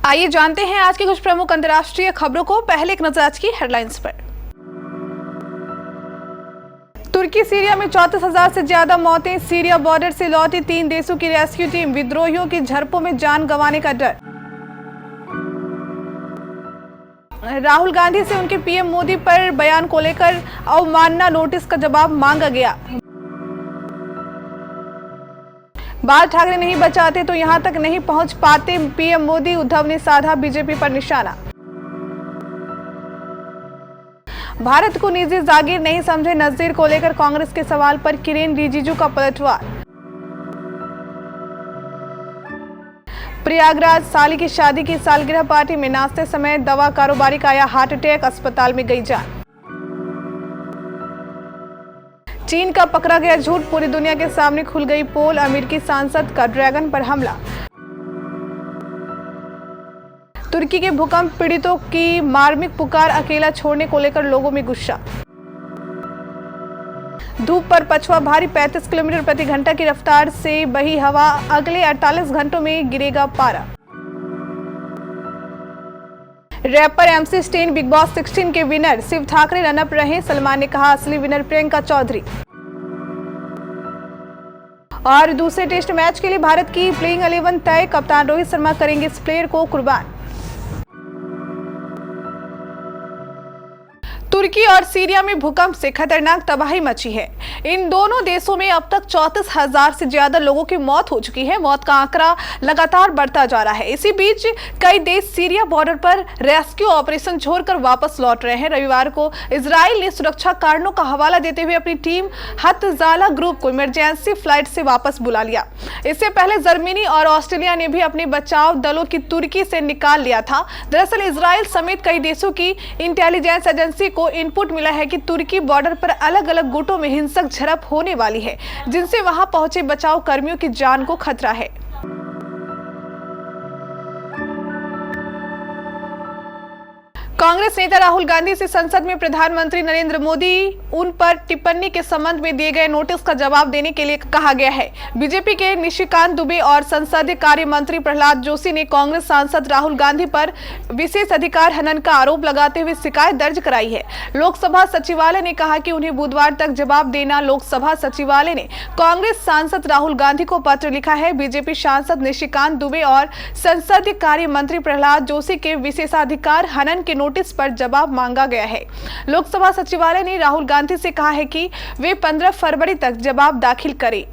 आइए जानते हैं आज की कुछ प्रमुख अंतर्राष्ट्रीय खबरों को। पहले एक नजर आज की हेडलाइंस पर। तुर्की सीरिया में 34,000 से ज्यादा मौतें। सीरिया बॉर्डर से लौटी 3 देशों की रेस्क्यू टीम। विद्रोहियों की झड़पों में जान गंवाने का डर। राहुल गांधी से उनके पीएम मोदी पर बयान को लेकर अवमानना नोटिस का जवाब मांगा गया। बाल ठाकरे नहीं बचाते तो यहां तक नहीं पहुंच पाते पीएम मोदी। उद्धव ने साधा बीजेपी पर निशाना। भारत को निजी जागीर नहीं समझे नजीर को लेकर कांग्रेस के सवाल पर किरेन रिजिजू का पलटवार। प्रयागराज साली की शादी की सालगिरह पार्टी में नाचते समय दवा कारोबारी का आया हार्ट अटैक, अस्पताल में गई जान। चीन का पकड़ा गया झूठ, पूरी दुनिया के सामने खुल गई पोल। अमेरिकी सांसद का ड्रैगन पर हमला। तुर्की के भूकंप पीड़ितों की मार्मिक पुकार, अकेला छोड़ने को लेकर लोगों में गुस्सा। धूप पर पछुआ भारी, 35 किलोमीटर प्रति घंटा की रफ्तार से बही हवा। अगले 48 घंटों में गिरेगा पारा। Rapper MC Stan Bigg Boss 16 के विनर। शिव ठाकरे रनअप रहे, सलमान ने कहा असली विनर प्रियंका चौधरी। और दूसरे टेस्ट मैच के लिए भारत की प्लेइंग 11 तय। कप्तान रोहित शर्मा करेंगे इस प्लेयर को कुर्बान। तुर्की और सीरिया में भूकंप से खतरनाक तबाही मची है। इन दोनों देशों में अब तक 34,000 से ज्यादा लोगों की मौत हो चुकी है। मौत का आंकड़ा लगातार बढ़ता जा रहा है। इसी बीच कई देश सीरिया बॉर्डर पर रेस्क्यू ऑपरेशन छोड़कर वापस लौट रहे हैं। रविवार को इजराइल ने सुरक्षा कारणों का हवाला देते हुए अपनी टीम हतजाला ग्रुप को इमरजेंसी फ्लाइट से वापस बुला लिया। इससे पहले जर्मनी और ऑस्ट्रेलिया ने भी अपने बचाव दलों की तुर्की से निकाल लिया था। दरअसल इजराइल समेत कई देशों की इंटेलिजेंस एजेंसी को इनपुट मिला है कि तुर्की बॉर्डर पर अलग अलग गुटों में हिंसक झड़प होने वाली है, जिनसे वहां पहुंचे बचाव कर्मियों की जान को खतरा है। कांग्रेस नेता राहुल गांधी से संसद में प्रधानमंत्री नरेंद्र मोदी उन पर टिप्पणी के संबंध में दिए गए नोटिस का जवाब देने के लिए कहा गया है। बीजेपी के निशिकांत दुबे और संसदीय कार्य मंत्री प्रहलाद जोशी ने कांग्रेस सांसद राहुल गांधी पर विशेष अधिकार हनन का आरोप लगाते हुए शिकायत दर्ज कराई है। लोकसभा सचिवालय ने कहा कि उन्हें बुधवार तक जवाब देना। लोकसभा सचिवालय ने कांग्रेस सांसद राहुल गांधी को पत्र लिखा है। बीजेपी सांसद निशिकांत दुबे और संसदीय कार्य मंत्री प्रहलाद जोशी के विशेषाधिकार हनन के नोटिस पर जवाब मांगा गया है। लोकसभा सचिवालय ने राहुल गांधी से कहा है कि वे 15 फरवरी तक जवाब दाखिल करें।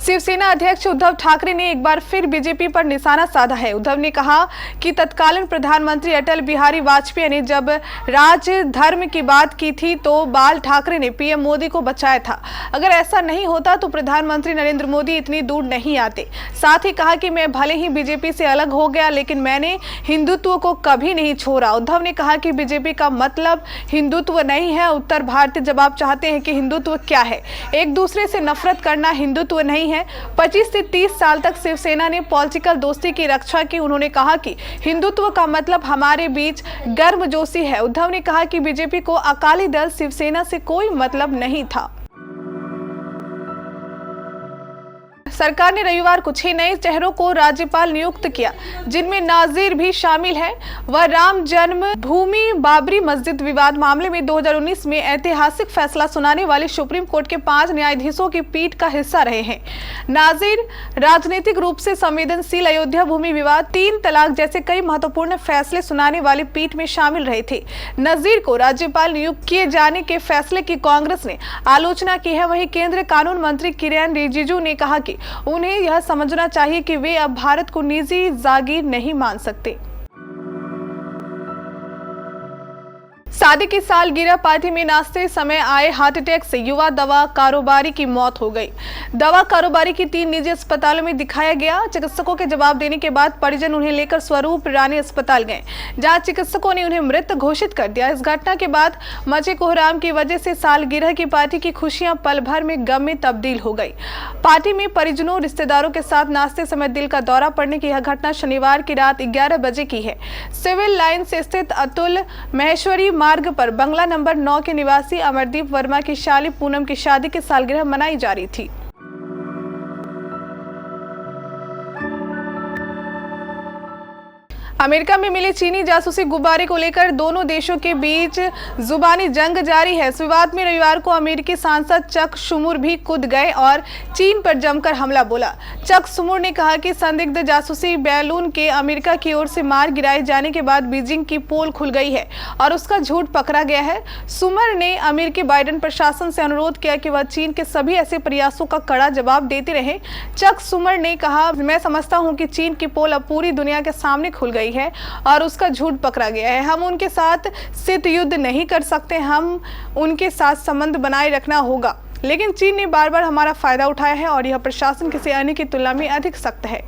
शिवसेना अध्यक्ष उद्धव ठाकरे ने एक बार फिर बीजेपी पर निशाना साधा है। उद्धव ने कहा कि तत्कालीन प्रधानमंत्री अटल बिहारी वाजपेयी ने जब राजधर्म की बात की थी तो बाल ठाकरे ने पीएम मोदी को बचाया था। अगर ऐसा नहीं होता तो प्रधानमंत्री नरेंद्र मोदी इतनी दूर नहीं आते। साथ ही कहा कि मैं भले ही बीजेपी से अलग हो गया लेकिन मैंने हिंदुत्व को कभी नहीं छोड़ा। उद्धव ने कहा कि बीजेपी का मतलब हिंदुत्व नहीं है। उत्तर भारतीय जवाब चाहते हैं कि हिंदुत्व क्या है। एक दूसरे से नफरत करना हिंदुत्व नहीं है। 25 से 30 साल तक शिवसेना ने पॉलिटिकल दोस्ती की रक्षा की। उन्होंने कहा कि हिंदुत्व का मतलब हमारे बीच गर्मजोशी है। उद्धव ने कहा कि बीजेपी को अकाली दल शिवसेना से कोई मतलब नहीं था। सरकार ने रविवार को 6 नए चेहरों को राज्यपाल नियुक्त किया, जिनमें नाजीर भी शामिल है। वह राम जन्म भूमि बाबरी मस्जिद विवाद मामले में 2019 में ऐतिहासिक फैसला सुनाने वाले सुप्रीम कोर्ट के 5 न्यायाधीशों की पीठ का हिस्सा रहे हैं। नाजीर राजनीतिक रूप से संवेदनशील अयोध्या भूमि विवाद, 3 तलाक जैसे कई महत्वपूर्ण फैसले सुनाने वाली पीठ में शामिल रहे थे। नजीर को राज्यपाल नियुक्त किए जाने के फैसले की कांग्रेस ने आलोचना की है। वहीं केंद्रीय कानून मंत्री किरेन रिजिजू ने कहा कि उन्हें यह समझना चाहिए कि वे अब भारत को निजी जागीर नहीं मान सकते। शादी की सालगिरह पार्टी में नाचते समय आए हार्ट अटैक से युवा दवा कारोबारी की मौत हो गई। दवा कारोबारी की 3 निजी अस्पतालों में दिखाया गया। चिकित्सकों के जवाब देने के बाद परिजन उन्हें लेकर स्वरूप रानी अस्पताल गए, जहां चिकित्सकों ने उन्हें मृत घोषित कर दिया। इस घटना के बाद मचे कोहराम की वजह से सालगिरह की पार्टी की खुशियां पल भर में गम में तब्दील हो गई। पार्टी में परिजनों रिश्तेदारों के साथ नाचते समय दिल का दौरा पड़ने की यह घटना शनिवार की रात 11 बजे की है। सिविल लाइन से स्थित अतुल महेश्वरी मार्ग पर बंगला नंबर 9 के निवासी अमरदीप वर्मा की शाली पूनम की शादी की सालगिरह मनाई जा रही थी। अमेरिका में मिले चीनी जासूसी गुब्बारे को लेकर दोनों देशों के बीच जुबानी जंग जारी है। इस विवाद में रविवार को अमेरिकी सांसद चक शुमूर भी कूद गए और चीन पर जमकर हमला बोला। चक शुमूर ने कहा कि संदिग्ध जासूसी बैलून के अमेरिका की ओर से मार गिराए जाने के बाद बीजिंग की पोल खुल गई है और उसका झूठ पकड़ा गया है। शुमूर ने अमेरिकी बाइडेन प्रशासन से अनुरोध किया कि वह चीन के सभी ऐसे प्रयासों का कड़ा जवाब देते रहे। चक शुमूर ने कहा, मैं समझता हूं कि चीन की पोल अब पूरी दुनिया के सामने खुल गई है और उसका झूठ पकड़ा गया है। हम उनके साथ शीत युद्ध नहीं कर सकते, हम उनके साथ संबंध बनाए रखना होगा। लेकिन चीन ने बार बार हमारा फायदा उठाया है और यह प्रशासन किसी अन्य की तुलना में अधिक सख्त है।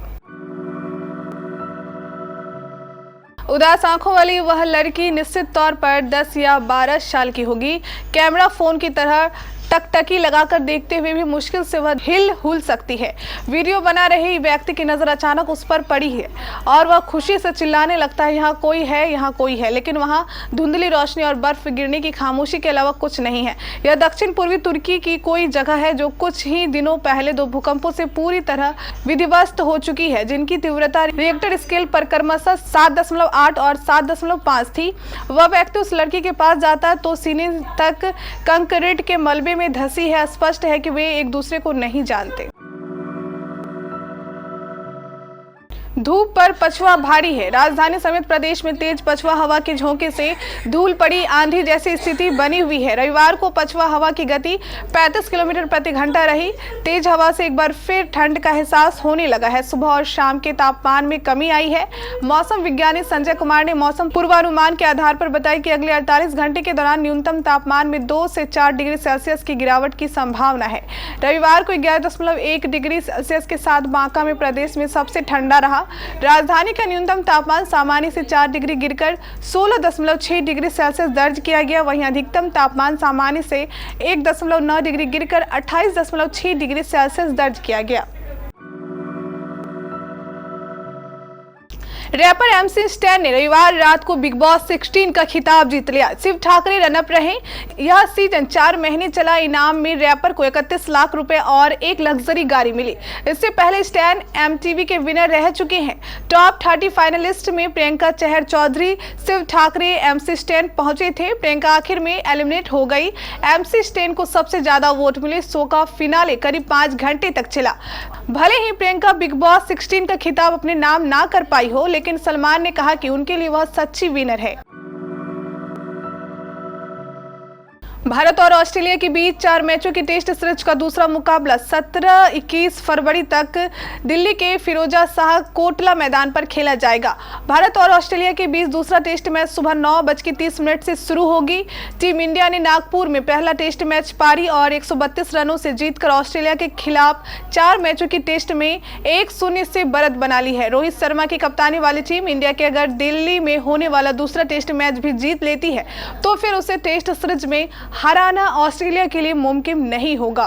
उदास आंखों वाली वह लड़की निश्चित तौर पर 10 या 12 साल की होगी। कैमरा फोन की तरह टकटकी लगाकर देखते हुए भी मुश्किल से वह हिल सकती है। वीडियो बना रहे व्यक्ति की नजर अचानक उस पर पड़ी है और वह खुशी से चिल्लाने लगता है, यहाँ कोई है, यहाँ कोई है। लेकिन वहाँ धुंधली रोशनी और बर्फ गिरने की खामोशी के अलावा कुछ नहीं है। यह दक्षिण पूर्वी तुर्की की कोई जगह है जो कुछ ही दिनों पहले 2 भूकंपों से पूरी तरह विध्वस्त हो चुकी है, जिनकी तीव्रता रिएक्टर स्केल पर क्रमशः 7.8 और 7.5 थी। वह व्यक्ति उस लड़की के पास जाता है तो सीने तक कंक्रीट के मलबे में धसी है। स्पष्ट है कि वे एक दूसरे को नहीं जानते। धूप पर पछुआ भारी है। राजधानी समेत प्रदेश में तेज पछुआ हवा के झोंके से धूल पड़ी आंधी जैसी स्थिति बनी हुई है। रविवार को पछुआ हवा की गति 35 किलोमीटर प्रति घंटा रही। तेज हवा से एक बार फिर ठंड का एहसास होने लगा है। सुबह और शाम के तापमान में कमी आई है। मौसम विज्ञानी संजय कुमार ने मौसम पूर्वानुमान के आधार पर बताया कि अगले 48 घंटे के दौरान न्यूनतम तापमान में 2 से 4 डिग्री सेल्सियस की गिरावट की संभावना है। रविवार को 11.1 डिग्री सेल्सियस के साथ बांका में प्रदेश में सबसे ठंडा रहा। राजधानी का न्यूनतम तापमान सामान्य से 4 डिग्री गिरकर 16.6 डिग्री सेल्सियस दर्ज किया गया। वहीं अधिकतम तापमान सामान्य से 1.9 डिग्री गिरकर 28.6 डिग्री सेल्सियस दर्ज किया गया। रैपर MC स्टैन ने रविवार रात को बिग बॉस 16 का खिताब जीत लिया। शिव ठाकरे रनअप रहे। यह सीजन 4 महीने चला। इनाम में रैपर को 31 लाख रुपए और एक लग्जरी गाड़ी मिली। इससे पहले स्टैन MTV के विनर रह चुके हैं। टॉप 30 फाइनलिस्ट में प्रियंका चहर चौधरी, शिव ठाकरे, MC स्टैन पहुंचे थे। प्रियंका आखिर में एलिमिनेट हो गई। MC स्टैन को सबसे ज्यादा वोट मिले। शो का फिनाले करीब 5 घंटे तक चला। भले ही प्रियंका बिग बॉस 16 का खिताब अपने नाम ना कर पाई हो, लेकिन सलमान ने कहा कि उनके लिए वह सच्ची विनर है। भारत और ऑस्ट्रेलिया के बीच 4 मैचों की टेस्ट सीरीज का दूसरा मुकाबला 17-21 फरवरी तक दिल्ली के फिरोजा शाह कोटला मैदान पर खेला जाएगा। भारत और ऑस्ट्रेलिया के बीच दूसरा टेस्ट मैच सुबह 9:30 से शुरू होगी। टीम इंडिया ने नागपुर में पहला टेस्ट मैच पारी और 132 रनों से जीतकर ऑस्ट्रेलिया के खिलाफ 4 मैचों की टेस्ट में 1-0 से बढ़त बना ली है। रोहित शर्मा की कप्तानी वाली टीम इंडिया के अगर दिल्ली में होने वाला दूसरा टेस्ट मैच भी जीत लेती है तो फिर उसे टेस्ट सीरीज में हराना ऑस्ट्रेलिया के लिए मुमकिन नहीं होगा।